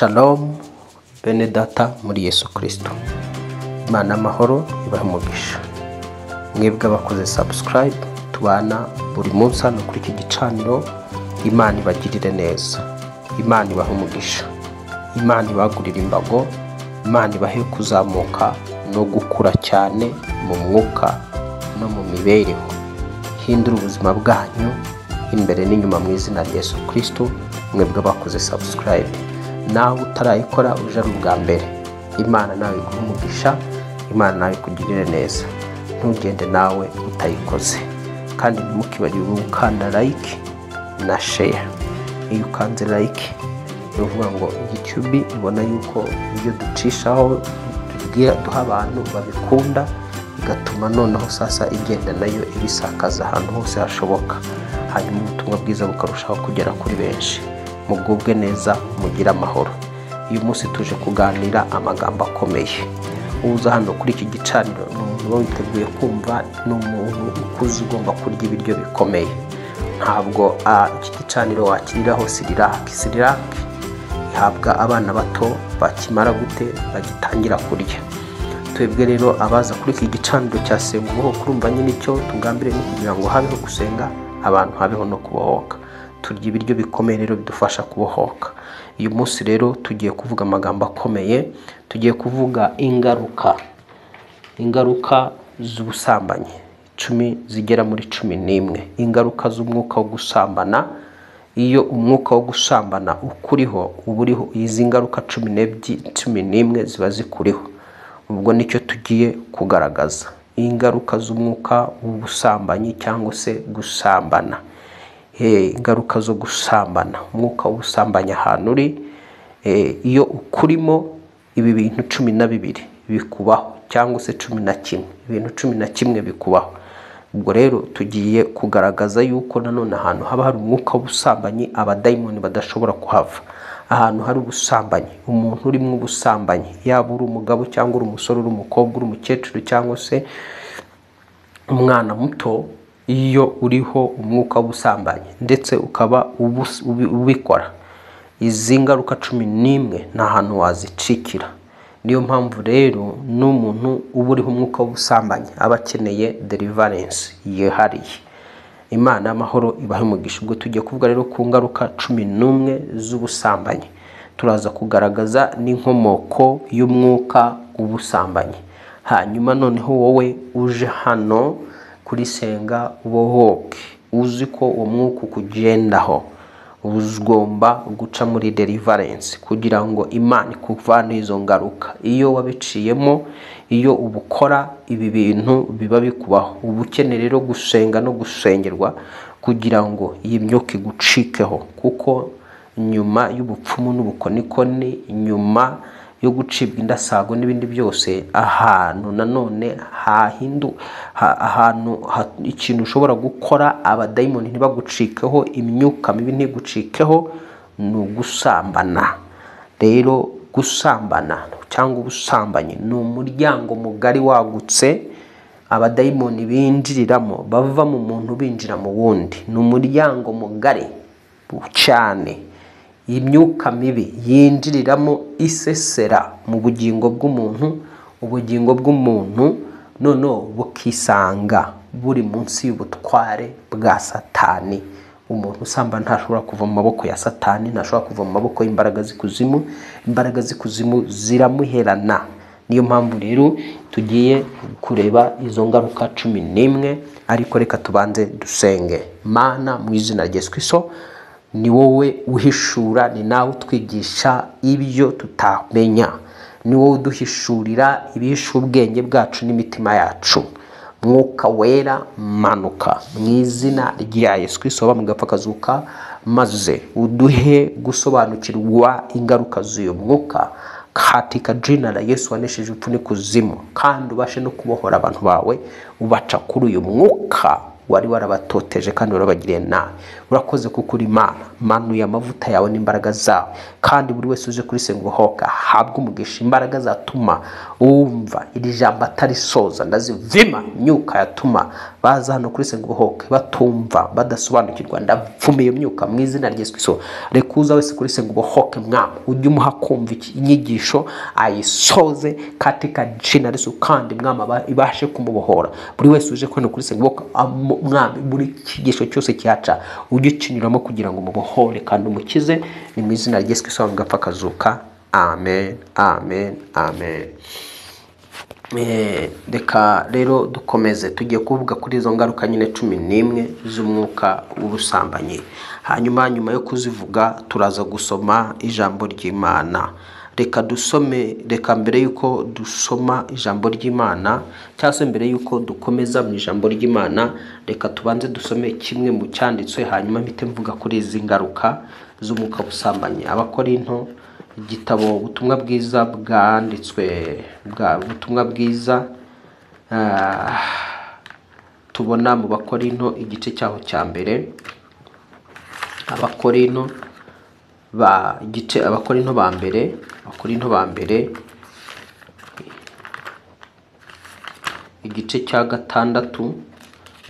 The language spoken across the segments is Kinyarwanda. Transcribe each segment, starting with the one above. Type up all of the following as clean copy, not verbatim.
Shalom bene data muri Yesu Kristo. Imana amahoro ibahe umugisha. Mwebwe abakoze subscribe tubana buri munsi hano kuri iki gicaniro. Imana ibagirire neza, Imana ibahe umugisha, Imana ibagurire imbago, Imana ibahe kuzamuka no gukura cyane mu mwuka no mu mibereho. Hindura ubuzima bwanyu imbere n'inyuma mu izina rya Yesu Kristo. Mwebwe abakoze subscribe, nawe utarayikora uje ari ubwa mbere, Imana nawe iguhe umugisha, Imana nawe ikugirire neza. Ntugende nawe utayikoze, kandi ntimukibagirwe gukanda like na share. Iyo ukanze like bivuga ngo YouTube ibona yuko ibyo ducishaho duha abantu babikunda, bigatuma noneho sasa igenda nayo ibisakaza ahantu hose hashoboka, hanyuma ubutumwa bwiza bukarushaho kugera kuri benshi. Mugubwe neza, mugire amahoro. Uyu munsi tuje kuganira amagambo akomeye. Uza hano kuri iki gicaniro n'umuntu witeguye kumva, n'umuntu ukuze ugomba kurya ibiryo bikomeye. Ntabwo iki gicaniro wakiriraho sirirake ihabwa abana bato bakimara gute bagitangira kurya. Twebwe rero abaza kuri iki gicaniro cya Senguho kurumva nyine icyo tugambire ni kugira ngo habeho gusenga, abantu habeho no kubohoka. Turya ibiryo bikomeye rero bidufasha kubohoka. Uyu munsi rero tugiye kuvuga amagambo akomeye, tugiye kuvuga ingaruka z'ubusambanyi 10 zigera muri 11. Ingaruka z'umwuka wo gusambana. Iyo umwuka wo gusambana ukuriho, uburiho izi ngaruka 11 ziba zikuriho. Ubwo nicyo tugiye kugaragaza, ingaruka z'umwuka w'ubusambanyi cyangwa se gusambana. Ingaruka zo gusambana, umwuka w'ubusambanyi ahantu uri, iyo ukurimo ibi bintu 12 bikubaho, cyangwa se 11, ibintu 11 bikubaho. Ubwo rero tugiye kugaragaza yuko nanone ahantu haba hari umwuka w'ubusambanyi abadayimoni badashobora kuhava. Ahantu hari ubusambanyi, umuntu uri mu busambanyi, yaba uri umugabo cyangwa uri umusore, uri umukobwa, uri umukecuru cyangwa se umwana muto, iyo uriho umwuka w'ubusambanyi ndetse ukaba ubikora, izi ngaruka 11 nta hantu wazicikira. Niyo mpamvu rero n'umuntu uba uriho umwuka w'ubusambanyi aba akeneye deliverance yihariye. Imana y'amahoro ibahe umugisha. Ubwo tugiye kuvuga rero ku ngaruka 11 z'ubusambanyi. Turaza kugaragaza n'inkomoko y'umwuka w'ubusambanyi. Hanyuma noneho wowe uje hano kuri Senga ubohoke, uzi ko uwo mwuka ukugendaho, uzgomba guca muri deliverance kugira ngo Imana ikuvane izo ngaruka. Iyo wabiciyemo, iyo ubukora ibi bintu biba bikubaho, ubukene rero gusenga no gusengerwa kugira ngo iyi myuka igucikeho, kuko nyuma y'ubupfumu n'ubukonikoni, nyuma yo gucibwa indasago n'ibindi byose, ahantu nanone ahantu ikintu ushobora gukora abadayimoni ntibagucikeho, imyuka mibi ntigucikeho, ni ugusambana. Rero gusambana cyangwa ubusambanyi ni umuryango mugari wagutse abadayimoni binjiriramo, bava mu muntu binjira mu wundi. Ni umuryango mugari cyane imyuka mibi yinjiriramo isesera mu bugingo bw'umuntu. Ubugingo bw'umuntu noneho bukisanga buri munsi y'ubutware bwa Satani. Umuntu usamba ntashobora kuva mu maboko ya Satani, ntashobora kuva mu maboko y'imbaraga z'ikuzimu. Imbaraga z'ikuzimu ziramuherana. Niyo mpamvu rero tugiye kureba izo ngaruka 11, ariko reka tubanze dusenge. Mana mu izina rya Yesu Kristo, ni wowe uhishura, ni nawe utwigisha ibyo tutamenya, ni wowe uduhishurira ibihisha ubwenge bwacu n'imitima yacu. Mwuka wera manuka mu izina rya Yesu Kristo bamugapfa kazuka, maze uduhe gusobanukirwa ingaruka z'uyu mwuka katika jina la Yesu wanesheje ubupfu n'ikuzimu, kandi ubashe no kubohora abantu bawe ubaca kuri uyu mwuka wari warabatoteje kandi warabagiriye nabi. Urakoze kuko uri Imana, manuye amavuta yawe n'imbaraga zawe, kandi buri wese uje kuri Senga Ubuhoke ahabwe umugisha, imbaraga zatuma wumva iri jambo atarisoza ndazivima. Imyuka yatuma baza hano kuri Senga Ubuhoke batumva, badasobanukirwa, ndavuma iyo myuka mu izina rya Yesu Kristo. Reka uza wese kuri Senga Ubuhoke Mwami ujye umuha kumva inyigisho ayisoze katika jina la Yesu, kandi Mwami ibashe kumubohora. Buri wese uje kuri Senga Ubuhoke Mwami, buri kigisho cyose cyaca ujye ukinyuramo kugira ngo umubohore kandi umukize. Ni mu izina rya Yesu Kristo ngapfa kazuka. Amen, amen, amen. Reka rero dukomeze tugiye kuvuga kuri izo ngaruka nyine 11 z'umwuka w'ubusambanyi. Nyuma yo kuzivuga turaza gusoma ijambo ry'Imana. Reka dusome, reka mbere yuko dusoma ijambo ry'Imana cyangwa se mbere yuko dukomeza mu ijambo ry'Imana, reka tubanze dusome kimwe mu cyanditswe, hanyuma mpite mvuga kuri izi ngaruka z'umwuka w'ubusambanyi. Abakorinto, igitabo ubutumwa bwiza bwanditswe, ubutumwa bwiza tubona mu Bakorinto igice cyaho cya mbere. Abakorinto ba mbere igice cya 6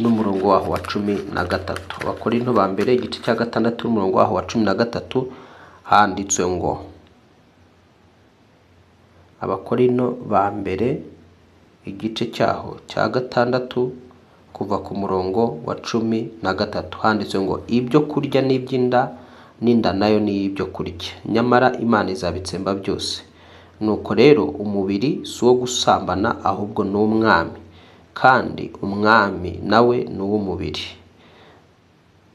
n'umurongo waho wa 13. Abakorinto ba mbere igice cya 6 n'umurongo waho wa 13 handitswe ngo, Abakorinto ba mbere igice cyaho cya 6 kuva ku murongo wa 13 handitswe ngo, ibyo kurya n'iby'inda n'inda nayo ni ibyo kurya, nyamara Imana izabitsemba byose. Nuko rero umubiri si uwo gusambana, ahubwo ni umwami, kandi umwami nawe ni uw'umubiri.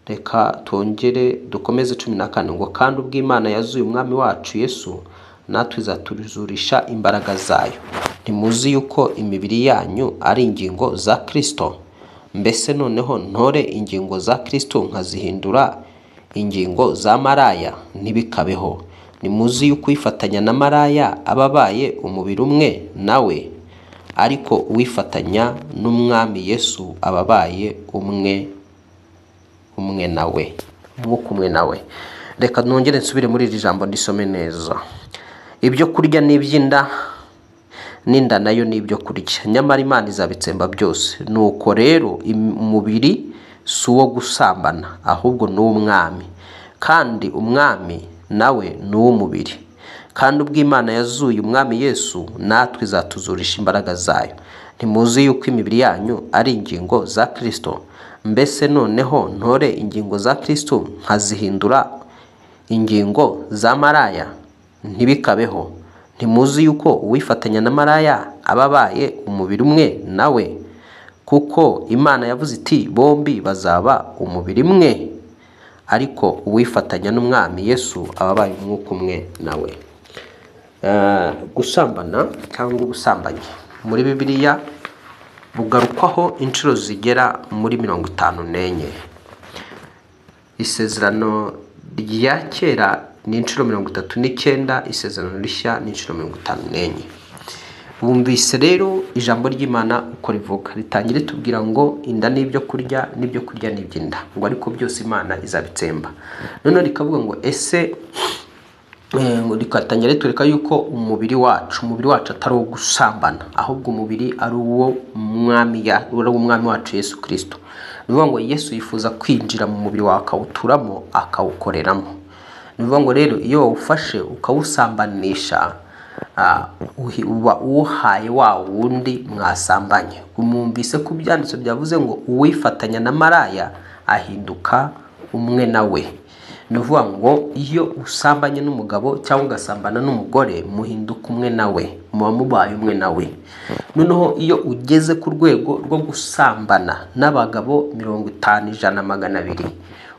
Reka tongere dukomeze 14 ngo, kandi ubwo Imana yazuye umwami wacu Yesu, natwe izatuzurisha imbaraga zayo. Ntimuzi yuko imibiri yanyu ari ingingo za Kristo? Mbese noneho ntore ingingo za Kristo nkazihindura ingingo za maraya? Ntibikabeho. Nimuzi yuko uwifatanya na maraya ababaye umubiri umwe nawe, ariko uwifatanya n'umwami Yesu ababaye umwe nawe, umwuka umwe nawe. Reka nongere nsubire muri iri jambo ndisome neza. Ibyo kurya n'iby'inda n'inda nayo ni ibyo kurya, nyamara Imana izabitsemba byose. Nuko rero umubiri si uwo gusambana, ahubwo ni uw'umwami, kandi umwami nawe ni uw'umubiri. Kandi ubwo Imana yazuye umwami Yesu, natwe izatuzurisha imbaraga zayo. Ntimuzi yuko imibiri yanyu ari ingingo za Kristo? Mbese noneho ntore ingingo za Kristo nkazihindura ingingo za maraya? Ntibikabeho. Ntimuzi yuko uwifatanya na maraya ababaye umubiri umwe nawe? Kuko Imana yavuze iti, bombi bazaba umubiri umwe. Ariko uwifatanya n'umwami Yesu ababaye umwuka umwe nawe. Gusambana cyangwa ubusambanyi muri Bibiliya bugarukwaho inshuro zigera muri 54. Isezerano rya kera ni inshuro 39, isezerano rishya ni inshuro 54. Bumvise rero ijambo ry'Imana uko rivuga, ritangira tubwira ngo inda n'ibyo kurya n'iby'inda, ngo ariko byose Imana izabitsemba. None rikavuga ngo ese ngo rikatangira ritureka yuko umubiri wacu atari uwo gusambana, ahubwo umubiri ari uwo umwami wacu Yesu Kristo. Nivuga ngo Yesu yifuza kwinjira mu mubiri wawe akawuturamo akawukoreramo. Nivuga ngo rero iyo wawufashe ukawusambanisha, uba uhaye wa wundi mwasambanye. Umwumvise ku byanditso byavuze ngo uwifatanya na maraya ahinduka umwe nawe. Nivuga ngo iyo usambanye n'umugabo cyangwa ugasambana n'umugore, muhinduka umwe nawe, muba mubaye umwe nawe. Noneho iyo ugeze ku rwego rwo gusambana n'abagabo 50, 100, 200,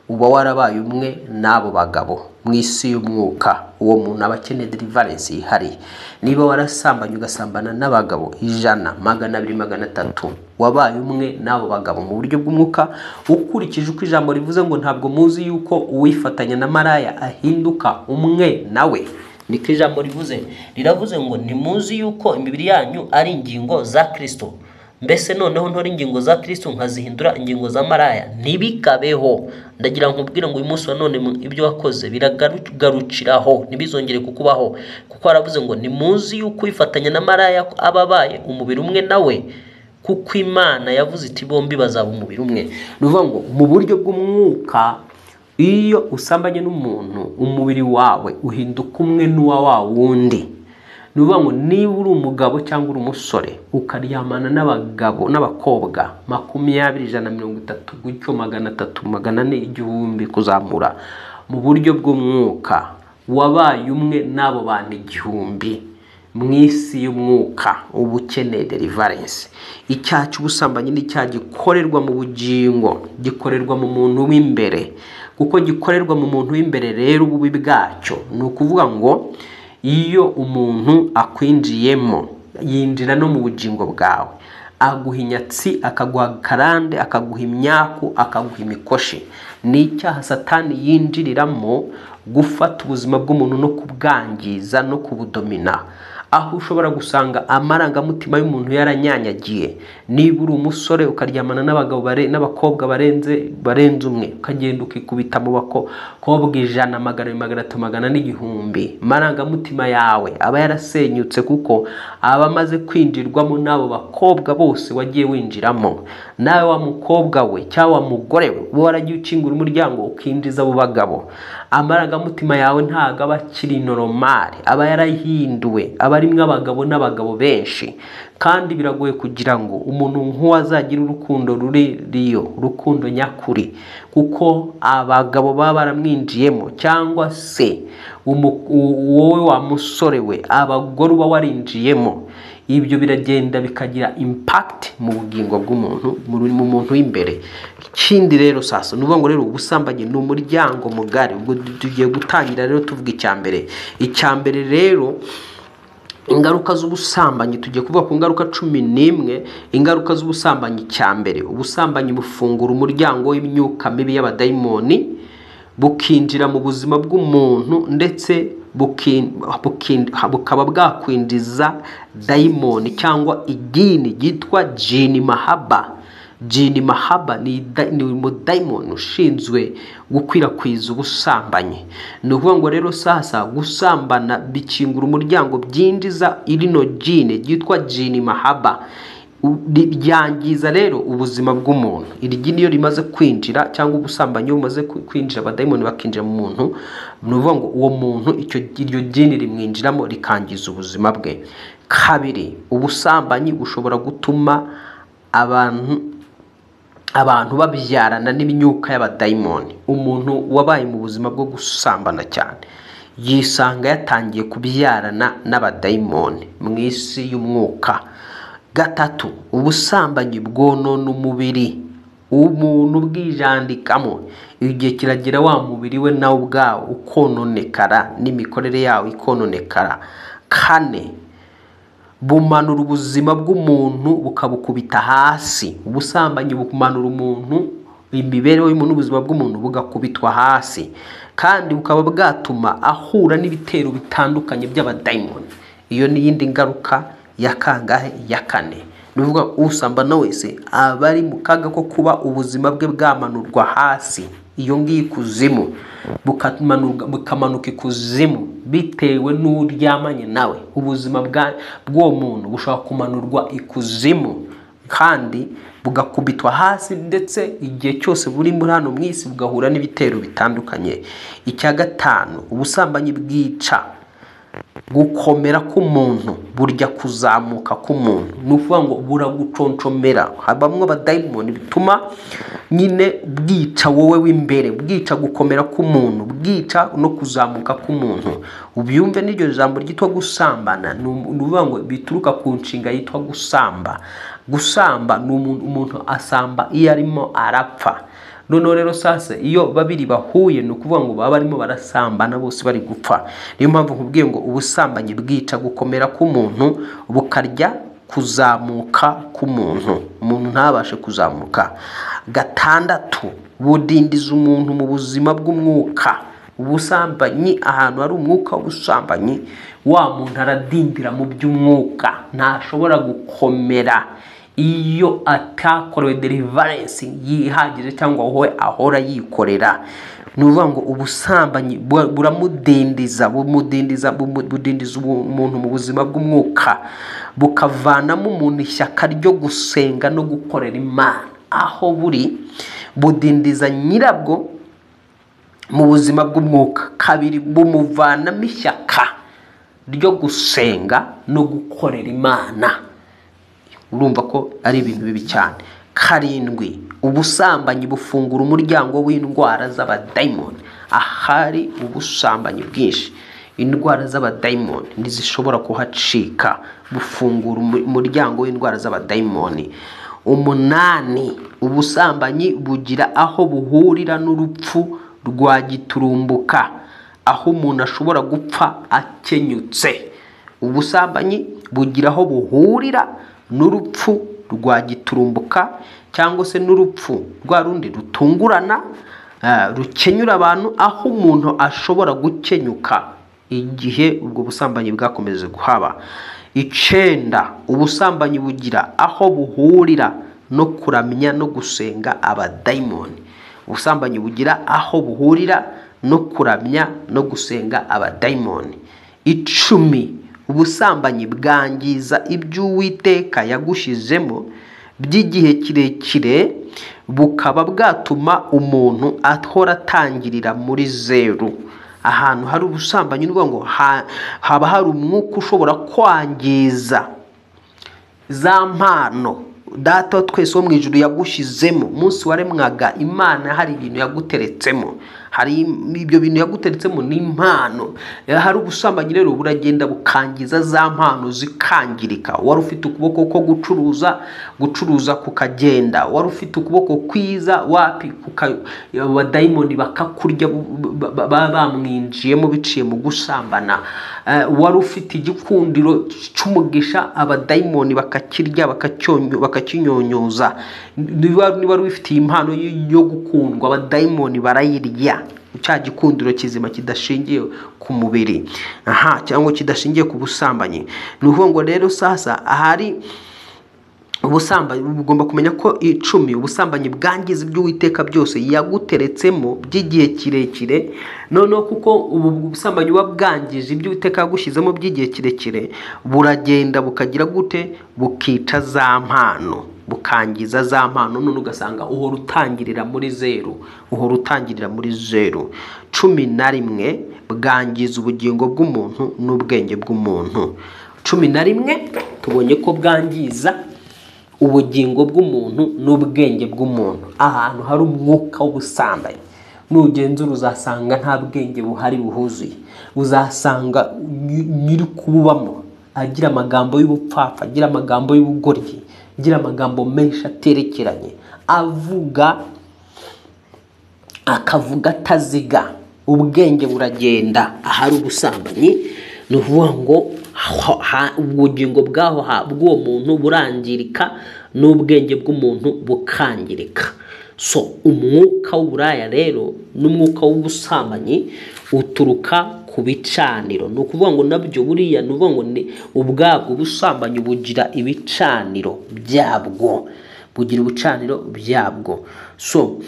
uba warabaye umwe n'abo bagabo mu isi y'umwuka. Uwo muntu aba akeneye deliverance ihari. Niba warasambanye ugasambana n'abagabo 100, 200, 300, wabaye umwe n'abo bagabo mu buryo bw'umwuka, ukurikije uko ijambo rivuze ngo ntabwo muzi yuko uwifatanya na maraya ahinduka umwe nawe. Niko ijambo rivuze. Riravuze ngo ntimuzi yuko imibiri yanyu ari ingingo za Kristo? mbese noneho ntora ingingo za Kristo nkazihindura ingingo za maraya? Ntibikabeho. Ndagira nkubwira ngo uyu munsi wa none ibyo wakoze biragarukiraho, ntibizongere kukubaho, kuko aravuze ngo nimuzi yuko uyifatanya na maraya ababaye umubiri umwe nawe, kuko Imana yavuze iti bombi bazaba umubiri umwe. Nuvuga ngo mu buryo bw'umwuka, iyo usambanye n'umuntu umubiri wawe uhinduka umwe n'uwa wa wundi. Nuvuga ngo niba uri umugabo cyangwa uri umusore ukaryamana n'abagabo n'abakobwa 20, 130, gutyo 300, 400, 1000 kuzamura, mu buryo bw'umwuka wabaye umwe n'abo bantu 1000 mu isi y'umwuka. Uba ukeneye deliverance. Icyaha cy'ubusambanyi ni icyaha gikorerwa mu bugingo, gikorerwa mu muntu w'imbere. Kuko gikorerwa mu muntu w'imbere rero ububi bwacyo ni ukuvuga ngo iyo umuntu akwinjiyemo yinjira no mu bugingo bwawe, aguha inyatsi, akaguha karande, akaguha imyaku, akaguha imikoshi. Ni icyaha Satani yinjiriramo gufata ubuzima bw'umuntu no kubwangiza no kubudomina, aho ushobora gusanga amarangamutima y'umuntu yaranyanyagiye. Niba uri umusore ukaryamana n'abagabo n'abakobwa barenze umwe, ukagenda ukikubita mu bakobwa 100, 200, 300, 1,000, amarangamutima yawe aba yarasenyutse, kuko aba amaze kwinjirwamo n'abo bakobwa bose wagiye winjiramo. Nawe wa mukobwa we cyangwa wa mugore we uba waragiye ukingura umuryango ukinjiza abo bagabo. Amarangamutima yawe ntago aba akiri normal, aba yarahinduwe, aba arimwe abagabo n'abagabo benshi. Kandi biragoye kugira ngo umuntu nk'uwazagira urukundo ruriyo, urukundo nyakuri, kuko abagabo baba baramwinjiyemo, cyangwa se wowe wa musore we abagore uba warinjiyemo. Ibyo biragenda bikagira impact mu bugingo bw'umuntu, mu muntu w'imbere. Ikindi rero sasa nuvuga ngo rero ubusambanyi ni umuryango mugari. Ubwo tugiye gutangira rero tuvuga icyambere rero ingaruka z'ubusambanyi. Tugiye kuvuga ku ngaruka 11. Ingaruka z'ubusambanyi: cyambere, ubusambanyi bufungura umuryango w'imyuka mibi y'abadayimoni, bukinjira mu buzima bw'umuntu, ndetse bukaba bwakwinjiza dayimoni cyangwa igini ryitwa jini mahaba. Jini mahaba ni umudayimoni ushinzwe gukwirakwiza ubusambanyi. Ni ukuvuga ngo rero sasa gusambana bikingura umuryango, byinjiza irino jini ryitwa jini mahaba, byangiza rero ubuzima bw'umuntu. Iri jini iyo rimaze kwinjira, cyangwa ubusambanyi bumaze kwinjira, abadayimoni bakinjira mu muntu, ni ukuvuga ngo uwo muntu iryo jini rimwinjiramo rikangiza ubuzima bwe. Kabiri, ubusambanyi bushobora gutuma abantu babyarana n'imyuka y'abadayimoni. Umuntu wabaye mu buzima bwo gusambana cyane yisanga yatangiye kubyarana n'abadayimoni mu isi y'umwuka. Gatatu, ubusambanyi bwonona umubiri, umuntu bwijandikamo, igihe kiragira wa mubiri we nawe ubwawo ukononekara, n'imikorere yawo ikononekara. Kane, bumanura ubuzima bw'umuntu bukabukubita hasi. Ubusambanyi bukumanura umuntu, imibereho y'umuntu, ubuzima bw'umuntu bugakubitwa hasi, kandi bukaba bwatuma ahura n'ibitero bitandukanye by'abadayimoni. Iyo ni yindi ngaruka ya kangahe? Ya kane. Nuvuga usambana wese aba ari mu kaga ko kuba ubuzima bwe bwamanurwa hasi, iyo ngiye kuzimu, bukamanuka ikuzimu bitewe n'uryamanye nawe. Ubuzima bw'uwo muntu bushobora kumanurwa ikuzimu, kandi bugakubitwa hasi, ndetse igihe cyose buri muri hano mu isi bugahura n'ibitero bitandukanye. Icya gatanu, ubusambanyi bwica gukomera k'umuntu, burya kuzamuka k'umuntu. Ni ukuvuga ngo buraguconcomera. Habamwe abadayimoni bituma nyine bwica wowe w'imbere, bwica gukomera k'umuntu, bwica no kuzamuka k'umuntu. Ubyumve n'iryo jambo ryitwa gusambana, ni ukuvuga ngo bituruka ku nshinga yitwa gusamba. Gusamba ni umuntu asamba iyo arimo arapfa. Noneho rero sasa iyo babiri bahuye, ni ukuvuga ngo baba barimo barasambana bose bari gupfa. Niyo mpamvu nkubwiye ngo ubusambanyi bwica gukomera k'umuntu, bukarya kuzamuka k'umuntu, umuntu ntabashe kuzamuka. Gatandatu, budindiza umuntu mu buzima bw'umwuka. Ubusambanyi, ahantu hari umwuka w'ubusambanyi, wa muntu aradindira mu by'umwuka, ntashobora gukomera. iyo atakorewe deliverance yihagije cyangwa we ahora yikorera. Nuvuga ngo ubusambanyi buramudindiza umuntu mu buzima bw'umwuka, bukavanamo umuntu ishyaka ryo gusenga no gukorera Imana. Aho buri budindiza nyirabwo mu buzima bw'umwuka. Kabiri, bumuvanamo ishyaka ryo gusenga no gukorera Imana. Urumva ko ari ibintu bibi cyane. Karindwi, ubusambanyi bufungura umuryango w'indwara z'abadayimoni. Ahari ubusambanyi bwinshi, indwara z'abadayimoni ntizishobora kuhacika. Bufungura umuryango w'indwara z'abadayimoni. Umunani, ubusambanyi bugira aho buhurira n'urupfu rwa giturumbuka, aho umuntu ashobora gupfa akenyutse. Ubusambanyi bugira aho buhurira n'urupfu rwa giturumbuka, cyangwa se n'urupfu rwa rundi rutungurana rukenyura abantu, aho umuntu ashobora gukenyuka igihe ubwo busambanyi bwakomeje kuhaba. Icenda, ubusambanyi bugira aho buhurira no kuramya no gusenga abadayimoni. Ubusambanyi bugira aho buhurira no kuramya no gusenga abadayimoni. Icumi, ubusambanyi bwangiza ibyo Uwiteka yagushizemo by'igihe kirekire, bukaba bwatuma umuntu ahora atangirira muri zeru. Ahantu hari ubusambanyi n'uvuga ngo haba hari umwuka ushobora kwangiza za mpano Data twese wo mu ijuru yagushizemo. Munsi waremwaga Imana hari ibintu yaguteretsemo, hari ibyo bintu yaguteretsemo ni impano. Hari ubusambanyi rero buragenda bukangiza za mpano zikangirika. Wari ufite ukuboko ko gucuruza kukagenda, wari ufite ukuboko kwiza wapi abadayimoni bakakurya bamwinjiyemo biciye mu gusambana. Wari ufite igikundiro cy'umugisha abadayimoni bakakirya bakakinyonyoza. Niba wari ufite impano yo gukundwa abadayimoni barayirya. Cya gikundiro kizima kidashingiye ku mubiri cyangwa kidashingiye ku busambanyi. Nuvuga ngo rero sasa ahari ubusambanyi ugomba kumenya ko icumi, ubusambanyi bwangiza ibyo Uwiteka byose yaguteretsemo by'igihe kirekire. Noneho kuko ubu busambanyi buba bwangije ibyo Uwiteka yagushyizemo by'igihe kirekire, buragenda bukagira gute, bukica za mpano, bukangiza za mpano. None ugasanga uhora utangirira muri zeru. 11, bwangiza ubugingo bw'umuntu n'ubwenge bw'umuntu. 11 tubonye ko bwangiza ubugingo bw'umuntu n'ubwenge bw'umuntu. Ahantu hari umwuka w'ubusambanyi, nugenzura uzasanga nta bwenge buhari buhuzuye. Uzasanga nyiri kububamo agira amagambo y'ubupfapfa, agira amagambo y'ubugoryi, agira amagambo menshi aterekeranye, akavuga ataziga. Ubwenge buragenda ahari ubusambanyi. Ni ukuvuga ngo ubugingo bw'uwo muntu burangirika n'ubwenge bw'umuntu bukangirika. So umwuka w'uburaya rero n'umwuka w'ubusambanyi uturuka ku bicaniro. Ni ukuvuga ngo nabyo buriya ni ukuvuga ngo ni ubwabwo ubusambanyi bugira ibicaniro byabwo, So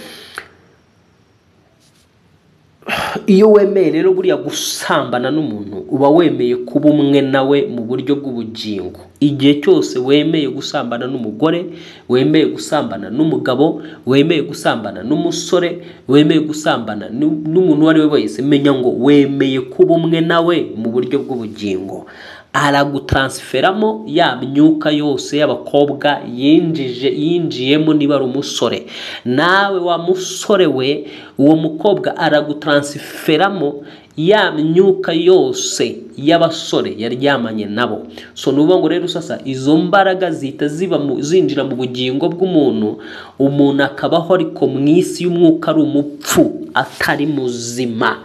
iyo wemeye rero buriya gusambana n'umuntu, uba wemeye kuba umwe nawe mu buryo bw'ubugingo. Igihe cyose wemeye gusambana n'umugore, wemeye gusambana n'umugabo, wemeye gusambana n'umusore, wemeye gusambana n'umuntu uwo ari we wese, menya ngo wemeye kuba umwe nawe mu buryo bw'ubugingo. Aragutransferamo ya myuka yose y'abakobwa yinjiyemo. Niba ari umusore, nawe wa musore we, uwo mukobwa aragutransferamo ya myuka yose y'abasore yaryamanye nabo. So nuvuga ngo rero sasa izo mbaraga zita zinjira mu bugingo bw'umuntu, umuntu akabaho ariko mu isi y'umwuka ari umupfu, atari muzima.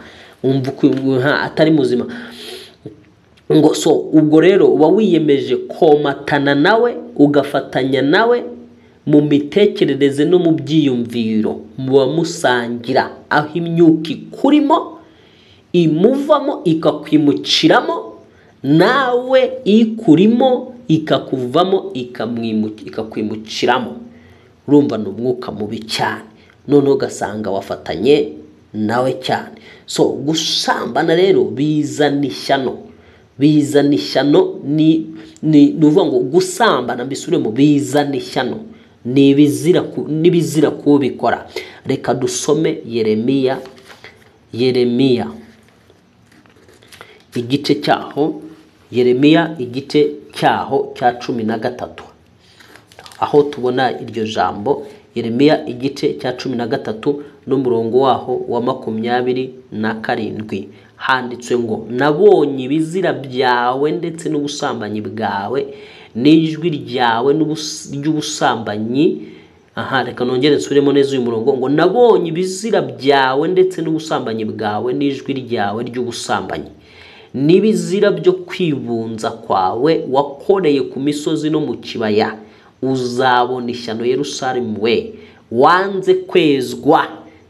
Atari muzima. Ngo so ubwo rero uba wiyemeje komatana nawe, ugafatanya nawe mu mitekerereze no mu byiyumviro, muba musangira. Aho imyuka ikurimo imuvamo ikakwimukiramo, nawe ikurimo ikakuvamo ikakwimukiramo. Urumva ni umwuka mubi cyane, noneho ugasanga wafatanye nawe cyane. So gusambana rero bizana ishyano ni uvuga ngo gusambana mbisubiremo bizana ishyano n'ibizira kubikora. Reka dusome Yeremiya igice cyaho cya 13, aho tubona iryo jambo. Yeremiya igice cya 13 n'umurongo waho wa 27 handitswe ngo nabonye ibizira byawe ndetse n'ubusambanyi bwawe n'ijwi ryawe ry'ubusambanyi. Reka nongere nsubiremo neza uyu murongo ngo nabonye ibizira byawe ndetse n'ubusambanyi bwawe n'ijwi ryawe ry'ubusambanyi n'ibizira byo kwibunza kwawe wakoreye ku misozi no mu kibaya. Uzabona ishyano Yerusalemu we, wanze kwezwa.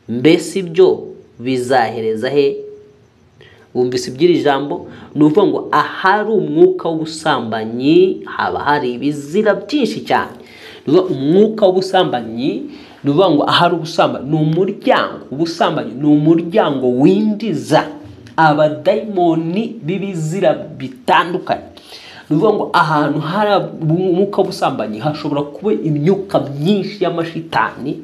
Mbese ibyo bizahereza he? Wumvise iby'iri jambo? Ni ukuvuga ngo ahari umwuka w'ubusambanyi haba hari ibizira byinshi cyane. Umwuka w'ubusambanyi ni ukuvuga ngo ahari ubusambanyi ni umuryango. Ubusambanyi ni umuryango winjiza abadayimoni b'ibizira bitandukanye. Ni ukuvuga ngo ahantu hari umwuka w'ubusambanyi hashobora kuba imyuka myinshi y'amashitani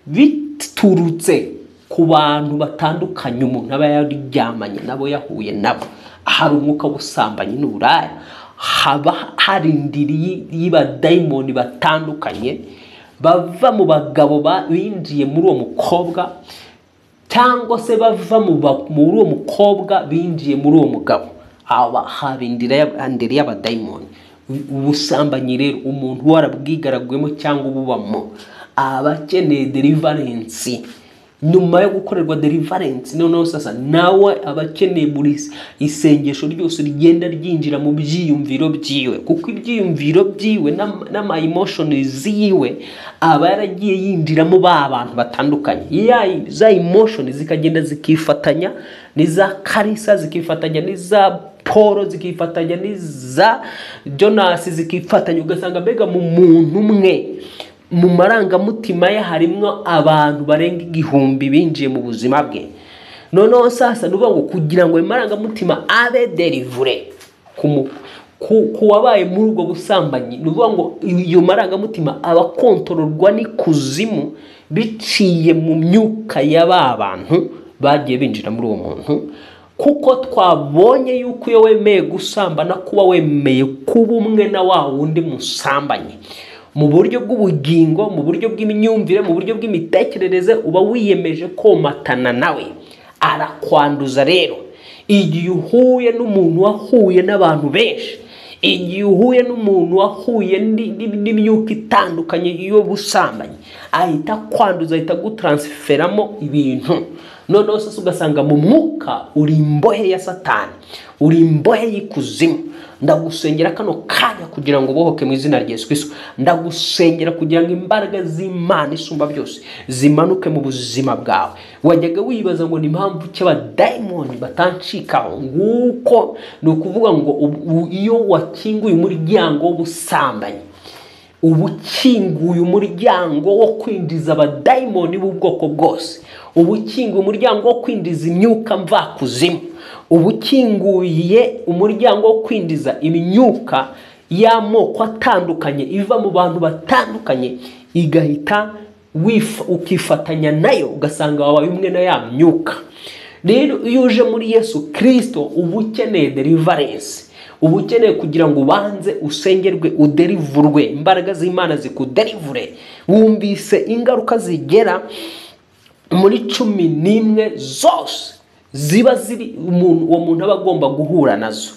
biturutse ku bantu batandukanye umuntu aba yaryamanye nabo, yahuye nabo. Ahari umwuka w'ubusambanyi n'uburaya haba harindiriye y'abadayimoni batandukanye bava mu bagabo binjiye muri uwo mukobwa, cyangwa se bava muri uwo mukobwa binjiye muri uwo mugabo. Aba habindira y'abadayimoni. Ubusambanyi rero umuntu warabwigaragwemo cyangwa ububamo aba akeneye deliverance. Nyuma yo gukorerwa deliverance noneho sasa nawe aba akeneye buri isengesho ryose rigenda ryinjira mu byiyumviro byiwe, kuko ibyiyumviro byiwe n'ama emotions yiwe aba yaragiye yinjiramo abantu batandukanye. Za emotions zikagenda zikifatanya n'iza Karisa, zikifatanya n'iza Paul, zikifatanya n'iza Jonas, zikifatanya. Ugasanga mbega mu muntu umwe mu marangamutima ye harimo abantu barenga 1000 binjiye mu buzima bwe. Noneho sasa nuvuga ngo kugira ngo marangamutima abe delivery ku wabaye muri ubwo busambanyi, nuvuga ngo iyo marangamutima aba kontrolwa n'ikuzimu biciye mu myuka y'abantu bagiye binjira muri uwo muntu. Kuko twabonye yuko iyo wemeye gusambana kuba wemeye kuba umwe na wa wundi musambanye mu buryo bw'ubugingo, mu buryo bw'imyumvire, mu buryo bw'imitekerereze, uba wiyemeje komatana nawe. Arakwanduza rero igihe uhuye n'umuntu wahuye n'abantu benshi, igihe uhuye n'umuntu wahuye n'imyuka itandukanye iyo busambanyi, ahita kwanduza, ahita gutransferamo ibintu. Noneho sasa ugasanga mu mwuka uri imbohe ya Satani, uri imbohe y'ikuzimu. Ndagusengera kano kanya kugira ngo bohoke mu izina rya Yesu Kristo. Ndagusengera kugira ngo imbaraga z'Imana isumba byose zimanuke mu buzima bwawe. Wajyaga wibaza ngo ni impamvu cy'abadayimoni batancikaho, nguko ni ukuvuga ngo iyo wakinguye umuryango w'ubusambanyi, ubukinguye umuryango wo kwinjiza abadayimoni b'ubwoko bwose, ubukinguye umuryango wo kwinjiza imyuka mvakuzimu, ubukinguye umuryango wo kwinjiza imyuka y'amoko atandukanye iva mu bantu batandukanye, igahita ukifatanya nayo, ugasanga wabaye umwe na ya myuka. Rero iyo uje muri Yesu Kristo uba ukeneye deliverance, uba ukeneye kugira ngo ubanze usengerwe, uderivurwe, imbaraga z'Imana zikuderivure. Wumvise ingaruka zigera muri 11 zose ziba ziri uwo muntu aba agomba guhura nazo.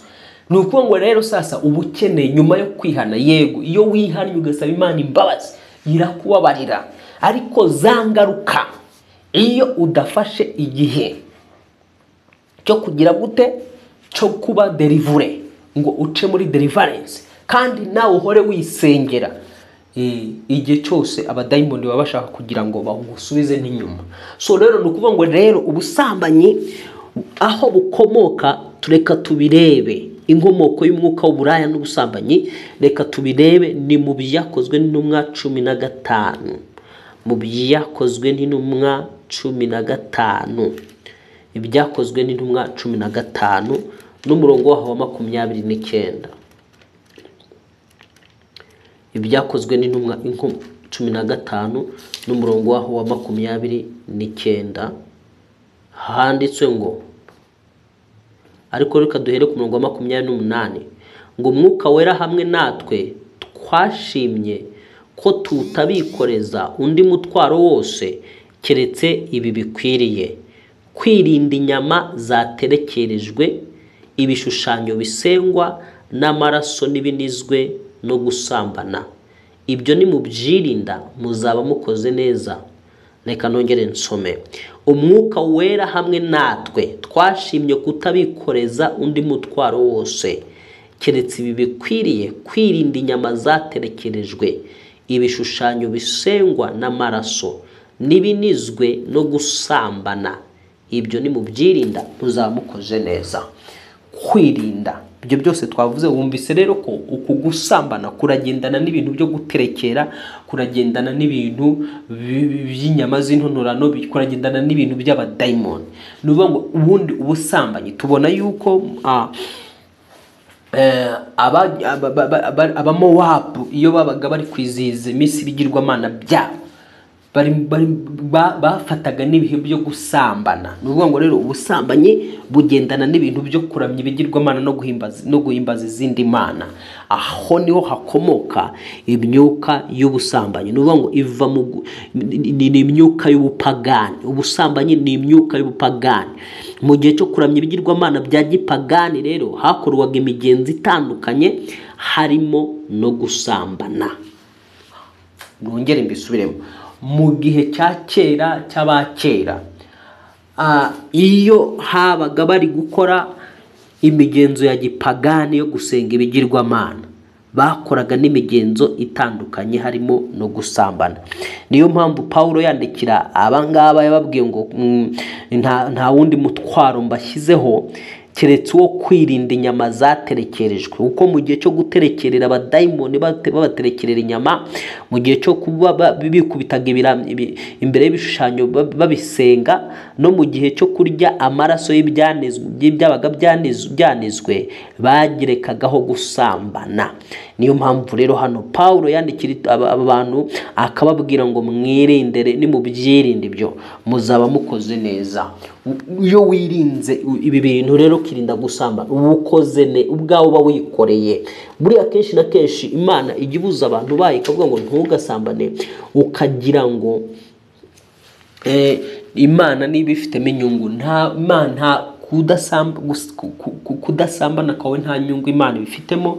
Ni ukuvuga ngo rero sasa uba ukeneye nyuma yo kwihana, yego iyo wihanye ugasaba Imana imbabazi irakubabarira, ariko zangaruka iyo udafashe igihe cyo kugira gute, cyo kuba delivure, ngo uce muri deliverance kandi nawe uhore wisengera, igihe cyose abadayimoni baba bashaka kugira ngo bagusubize n'inyuma. So rero ni ukuvuga ngo rero ubusambanyi aho bukomoka tureka tubirebe. inkomoko y'umwuka w'uburaya n'ubusambanyi reka tubirebe ni mu Byakozwe n'Intumwa 15, mu Byakozwe n'Intumwa 15, Ibyakozwe n'Intumwa 15 n'umurongo wa 29. Ibyakozwe n'Intumwa 15 n'umurongo wa 29 handitswe ngo, ariko reka duhere ku murongo wa 28 ngo Umwuka Wera hamwe natwe twashimye ko tutabikoreza undi mutwaro wose keretse ibi bikwiriye: kwirinda inyama zaterekerejwe, ibishushanyo bisengwa n'amaraso n'ibinizwe no gusambana. Ibyo ni mubyirinda muzaba mukoze neza. Reka nongere nsome. Umwuka Wera hamwe natwe twashimye kutabikoreza undi mutwaro wose keretse ibi bikwiriye: kwirinda inyama zaterekerejwe, ibishushanyo bisengwa n'amaraso n'ibinizwe no gusambana. Ibyo ni mubyirinda muzaba mukoze neza. Kwirinda ibyo byose twavuze. Wumvise rero ko uku gusambana kuragendana n'ibintu byo guterekera, kuragendana n'ibintu by'inyama z'intonorano, kuragendana n'ibintu by'abadayimoni. Nuvuga ngo ubundi ubusambanyi tubona yuko abamowabu iyo babaga bari kwizihiza iminsi y'ibigirwamana byabo bafataga n'ibihe byo gusambana. Nuvuga ngo rero ubusambanyi bugendana n'ibintu byo kuramya ibigirwamana no guhimbaza izindi mana. Aho niho hakomoka imyuka y'ubusambanyi. Nuvuga ngo iva ni imyuka y'ubupagani. Ubusambanyi ni imyuka y'ubupagani. Mu gihe cyo kuramya ibigirwamana bya gipagani rero hakorwaga imigenzo itandukanye harimo no gusambana. Nongere mbisubiremo. Mu gihe cya kera cy'abakera, iyo habaga bari gukora imigenzo ya gipagani yo gusenga ibigirwamana, bakoraga n'imigenzo itandukanye harimo no gusambana. Niyo mpamvu Paulo yandikira abangaba yababwiye ngo nta wundi mutwaro mbashyizeho keretse uwo kwirinda inyama zaterekerejwe. Uko mu gihe cyo guterekerera abadayimoni babaterekerera inyama, mu gihe cyo kuba bikubitaga imbere y'ibishushanyo babisenga, no mu gihe cyo kurya amaraso y'ibyabaga byanizwe, bagerekagaho gusambana. Niyo mpamvu rero hano Paulo yandikira abantu akababwira ngo mwirindere, ni mubyirinde ibyo muzaba mukoze neza. Iyo wirinze ibi bintu rero kirinda gusambana, ubukoze ubwawe uba wikoreye. Buriya kenshi na kenshi Imana ijya ibuza abantu bayo ikavuga ngo ntugasambane, ukagira ngo Imana niba ifitemo inyungu. Nta kudasambana kwawe nta nyungu Imana ibifitemo,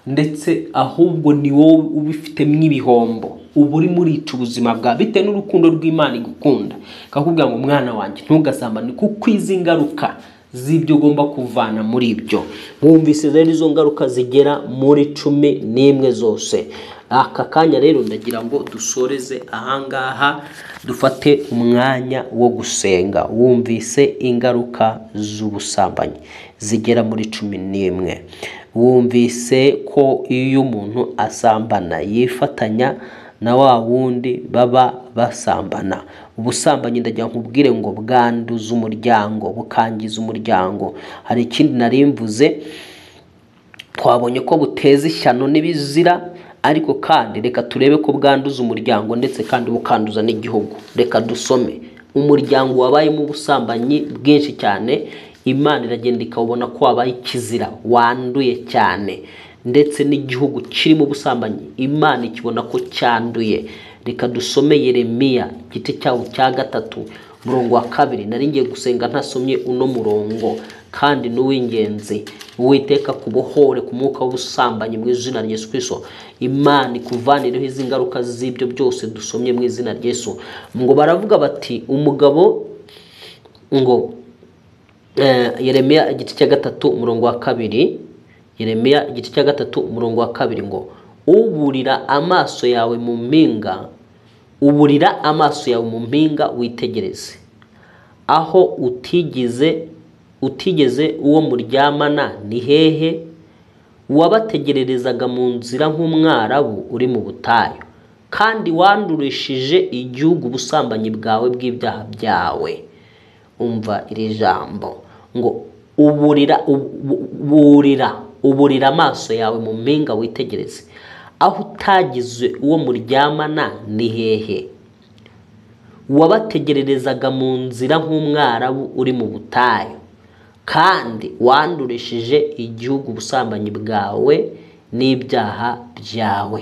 ndetse ahubwo ni wowe ubifitemo ibihombo. Ubu uri murica ubuzima bwawe bitewe n'urukundo rw'Imana igukunda, kakubwira ngo mwana wanjye ntugasambane, kuko izi ngaruka z'ibyo ugomba kuvana muri ibyo. Mwumvise rero izo ngaruka zigera muri 11 zose. Aka kanya rero ndagira ngo dusoreze ahangaha, dufate umwanya wo gusenga. Wumvise ingaruka z'ubusambanyi zigera muri 11. Wumvise ko iyo umuntu asambana yifatanya na wa wundi baba basambana. Ubusambanyi ndagira nkubwire ngo bwanduza umuryango, bukangiza umuryango. Hari ikindi narimvuze, twabonye ko buteza ishyano n'ibizira, ariko kandi reka turebe ko bwanduza umuryango ndetse kandi bukanduza n'igihugu. Reka dusome. Umuryango wabayemo ubusambanyi bwinshi cyane, Imana iragenda ikabona ko wabaye ikizira, wanduye cyane, ndetse n'igihugu kirimo ubusambanyi Imana ikibona ko cyanduye. Reka dusome Yeremiya igice cyawo cya 3 murongo wa 2. Nari ngiye gusenga ntasomye uno murongo, kandi n'uw'ingenzi. Uwiteka kubohore ku mwuka w'ubusambanyi mu izina rya Yesu Kristo. Imana ikuvanireho izi ngaruka z'ibyo byose dusomye mu izina rya Yesu. Ngo baravuga bati umugabo ngo Yeremiya igice cya 3 umurongo wa 2. Yeremiya igice cya 3 umurongo wa 2 ngo uburira amaso yawe mu mpinga, witegereze aho utigize utigeze uwo muryamana ni hehe? Wabategererezaga mu nzira nk'umwarabu uri mu butayu, kandi wandurishije igihugu ubusambanyi bwawe bw'ibyaha byawe. Umva iri jambo ngo uburira amaso yawe mu mpinga witegereze, aho utagize uwo muryamana ni hehe? Wabategererezaga mu nzira nk'umwarabu uri mu butayu, kandi wandurishije igihugu ubusambanyi bwawe n'ibyaha byawe.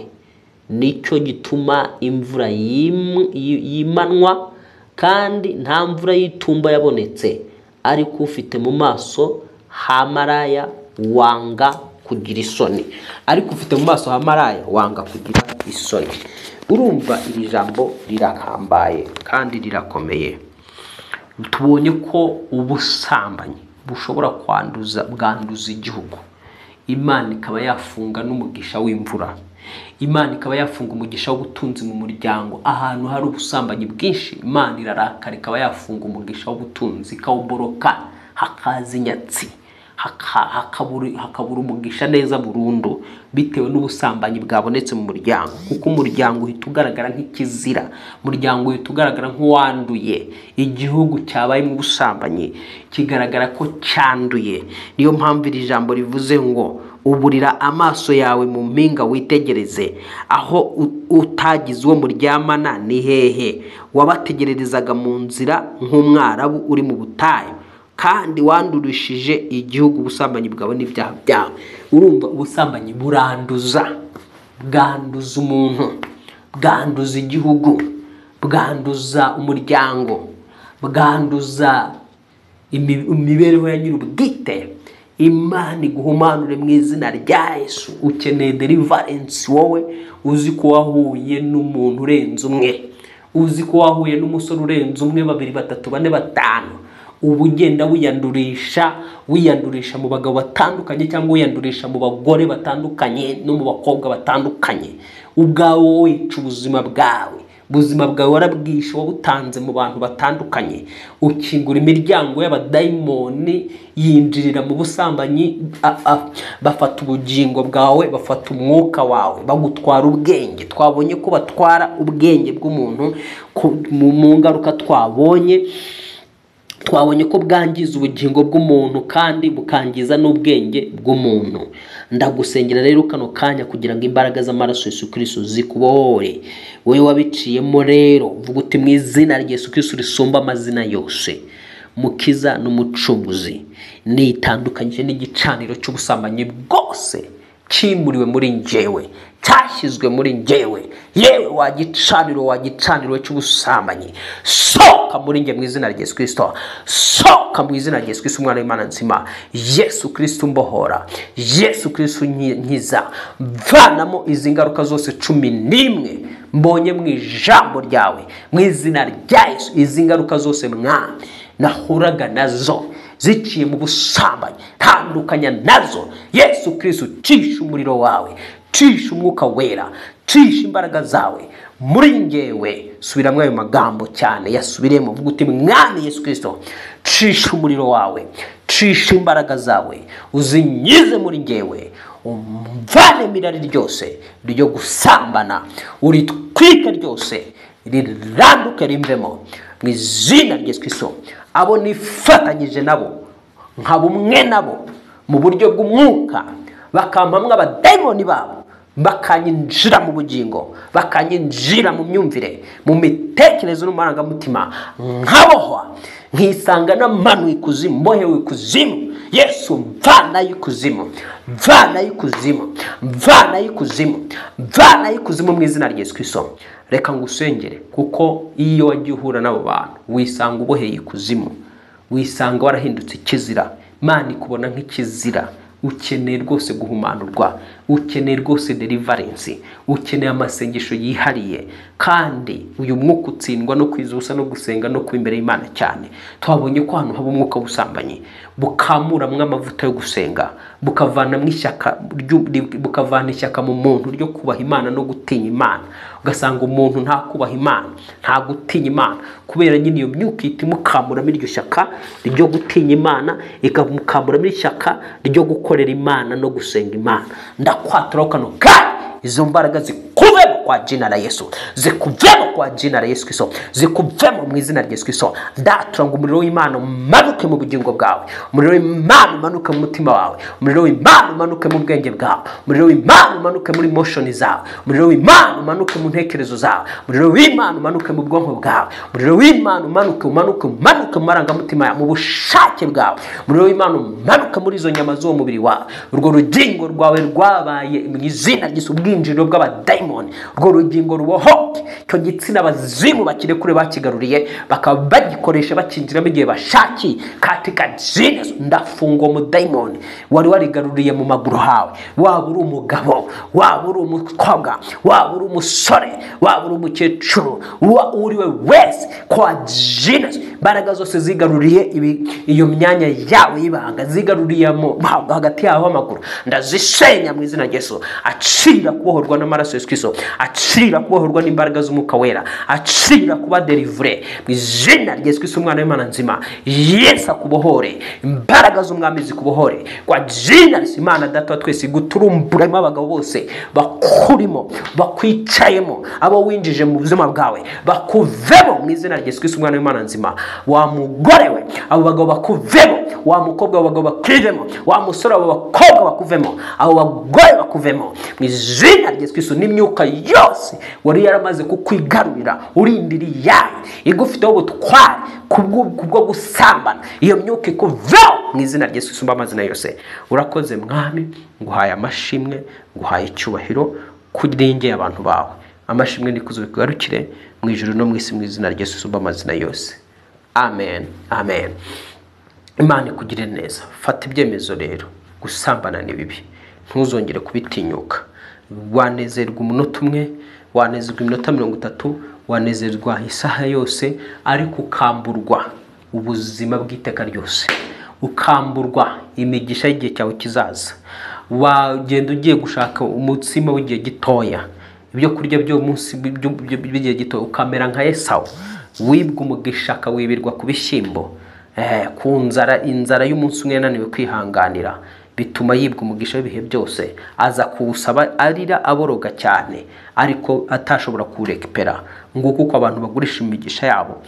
Nicyo gituma imvura yimanwa kandi nta mvura y'itumba yabonetse, ariko ufite mu maso hamaraya wanga kugira isoni. Ariko ufite mu maso hamaraya wanga kugira isoni. Urumva iri jambo rirahambaye kandi rirakomeye. Tubonye ko ubusambanyi bushobora bwanduza igihugu. Imana ikaba yafunga n'umugisha w'imvura. Imana ikaba yafunga umugisha w'ubutunzi mu muryango. Ahantu hari ubusambanyi bwinshi, Imana irarakara ikaba yafunga umugisha w'ubutunzi, ikawuboroka, hakaza inyatsi, hakabura umugisha neza burundu, bitewe n'ubusambanyi bwabonetse mu muryango. Kuko umuryango uhita ugaragara nk'ikizira, umuryango uhita ugaragara nk'uwanduye. Igihugu cyabaye mu busambanyi kigaragara ko cyanduye. Niyo mpamvu iri jambo rivuze ngo uburira amaso yawe mu mpinga witegereze, aho utagize uwo muryamana ni hehe? Wabategererezaga mu nzira nk'umwarabu uri mu butayu, kandi wandurishije igihugu ubusambanyi bwawe n'ibyaha byawe. Urumva ubusambanyi buranduza, bwanduza umuntu, bwanduza igihugu, bwanduza umuryango, bwanduza imibereho ya nyir'ubwite. Imana iguhumanure mu izina rya Yesu. Ukeneye deliverance wowe uzi ko wahuye n'umuntu urenze umwe, uzi ko wahuye n'umusore urenze umwe, 2, 3, 4, 5. Ubu ugenda wiyandurisha mu bagabo batandukanye, cyangwa wiyandurisha mu bagore batandukanye no mu bakobwa batandukanye. Ubwawe wica ubuzima bwawe warabwishe, wabutanze mu bantu batandukanye. Ukingura imiryango y'abadayimoni yinjirira mu busambanyi, bafata ubugingo bwawe, bafata umwuka wawe, bagutwara ubwenge. Twabonye ko batwara ubwenge bw'umuntu mu ngaruka twabonye ko bwangiza ubugingo bw'umuntu kandi bukangiza n'ubwenge bw'umuntu. Ndagusengera rero kano kanya kugira ngo imbaraga z'amaraso Yesu Kristo zikubohore. Wowe wabiciyemo rero, vuga uti mu izina rya Yesu Kristo risumba amazina yose, Mukiza n'Umucunguzi, nitandukanyije n'igicaniro cy'ubusambanyi bwose kimuriwe muri njyewe, cyashyizwe muri njyewe. Yewe wagicaniro cy'ubusambanyi, soka muri njye mu izina rya Yesu Kristo. Soka mu izina rya Yesu Kristo, umwana w'Imana nzima. Yesu Kristo mbohora, Yesu Kristo nkiza. Vanamo izi ngaruka zose 11 mbonye mu ijambo ryawe mu izina rya Yesu. Izi ngaruka zose Mwami nahuraga nazo ziciye mu busambanyi, tandukanya nazo. Yesu Kristo, cisha umuriro wawe, cisha umwuka wera, cisha imbaraga zawe muri njyewe. Subiramo ayo magambo cyane, yasubiremo. Vuga uti Mwami Yesu Kristo, cisha umuriro wawe, cisha imbaraga zawe, uzinyize muri njyewe. Umvane mirari ryose ryo gusambana, uritwike ryose, riranduke rimvemo mu izina rya Yesu Kristo. Abo nifatanyije nabo, nkaba umwe nabo mu buryo bw'umwuka, bakampamwa abadayimoni babo, bakanyinjira mu bugingo, bakanyinjira mu myumvire, mu mitekerezo n'amarangamutima, nkabohwa, nkisanga n'amanu ikuzimu, mbohewe ikuzimu. Yesu, mvana y'ikuzimu, mvana y'ikuzimu, mvana y'ikuzimu, mvana y'ikuzimu mu izina rya Yesu Kristo. Reka ngusengere, kuko iyo wagiye uhura n'abo bantu wisanga uboheye ikuzimu, wisanga warahindutse ikizira. Imana ikubona nk'ikizira, ukeneye rwose guhumanurwa, ukeneye rwose deliverance, ukeneye amasengesho yihariye. Kandi uyu mwuka utsindwa no kwizusa no gusenga no kwimbere y'Imana cyane. Twabonye ko hano haba umwuka w'ubusambanyi bukamuramwe amavuta yo gusenga, bukavana ishyaka mu muntu ryo kubaha Imana no gutinya Imana. Ugasanga umuntu nta kubaha Imana, nta gutinya Imana, kubera nyine iyo myuka itimukamuramo iryo shyaka ryo gutinya Imana, ikamukamuramo ishyaka ryo gukorera Imana no gusenga Imana. Ndakwatura kano izo mbaraga zikuvemo kwa jina la Yesu, zikuvemo kwa jina la Yesu Kristo, zikuvemo mu izina rya Yesu Kristo. Ndatura ngo umuriro w'Imana umanuke mu bugingo bwawe, umuriro w'Imana umanuke mu mutima wawe, umuriro w'Imana umanuke mu bwenge bwawe, umuriro w'Imana umanuke muri motion zawe, umuriro w'Imana umanuke mu ntekerezo zawe, umuriro w'Imana umanuke mu bwonko bwawe, umuriro w'Imana umanuke mu marangamutima yawe, mu bushake bwawe, umuriro w'Imana umanuke muri izo nyama z'uwo mubiri wawe. Urwo rugingo rwawe rwabaye mu izina ry'Yesu ubwinjiriro bw'abadayimoni, urwo rugingo rubohoke, cyo gitsina abazimu bakire kure bakigaruriye bakaba bagikoresha bakinjiramo igihe bashakiye. Katika jina ndafunga umudayimoni wari warigaruriye mu maguru hawe, waba uri umugabo, waba uri umukobwa, waba uri umusore, waba uri umukecuru, uri we wese, kwa jina mbaraga zose zigaruriye iyo myanya yawe y'ibanga, zigaruriye hagati yawe amaguru, ndazisenya mu izina rya Yesu. Acira kubohorwa n'amaraso Yesu Kristo, acira kubohorwa n'imbaraga z'umwuka wera, acira kuba delivré mu izina rya Yesu Kristo umwana w'Imana nzima. Yesu akubohore, imbaraga z'umwami zikubohore kwa jina rya Imana Data twese, guturumburemo abagabo bose bakurimo, bakwicayemo, abo winjije mu buzima bwawe bakuvemo mu izina rya Yesu Kristo umwana w'Imana nzima. Wa mugore we, abo bagabo bakuvemo, wa mukobwa abo bagabo bakuvemo, wa musore abo bakobwa bakuvemo, abo bagore bakuvemo mu izina rya Yesu Kristo. N'imyuka yose wari yaramaze kukwigarurira urindiriye igufiteho ubutware kubwo gusambana, iyo myuka ikuvemo mu izina rya Yesu Kristo amazina yose. Urakoze Mwami, nguhaye amashimwe, nguhaye icyubahiro kuringeye abantu bawe. Amashimwe nikuzo bikugarukire mu ijuru no mu isi mu izina rya Yesu Kristo amazina yose. Amen, amen. Imana ikugire neza. Fata ibyemezo rero, gusambana ni bibi, ntuzongere kubitinyuka. Wanezerwa umunota umwe, wanezerwa iminota 30, wanezerwa isaha yose, ariko ukamburwa ubuzima bw'iteka ryose, ukamburwa imigisha y'igihe cyawe kizaza. Wagenda ugiye gushaka umutsima w'igihe gitoya, ibyo kurya byo munsi by'igihe gito, ukamera nka Esawu, wibwa umugisha akawibirwa ku bishyimbo, ku inzara y'umunsi umwe yananiwe kwihanganira, bituma yibwa umugisha w'ibihe byose, aza kuwusaba arira aboroga cyane, ariko atashobora kurekipera. Nguko uko abantu bagurisha imigisha yabo,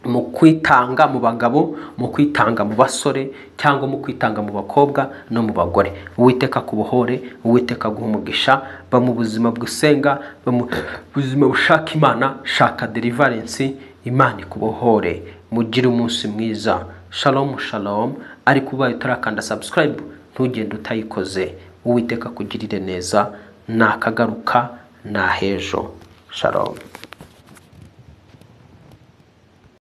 mu kwitanga mu bagabo, mu kwitanga mu basore, cyangwa mu kwitanga mu bakobwa no mu bagore. Uwiteka kubohore, Uwiteka guha umugisha, ba mu buzima bw'usenga, ba mu buzima bushaka Imana, shaka deliverance, Imana ikubohore. Mugire umunsi mwiza. Shalom shalom. Ariko ubaye utarakanda subscribe, ntugende utayikoze. Uwiteka kugirire neza, nakagaruka na hejo. Shalom.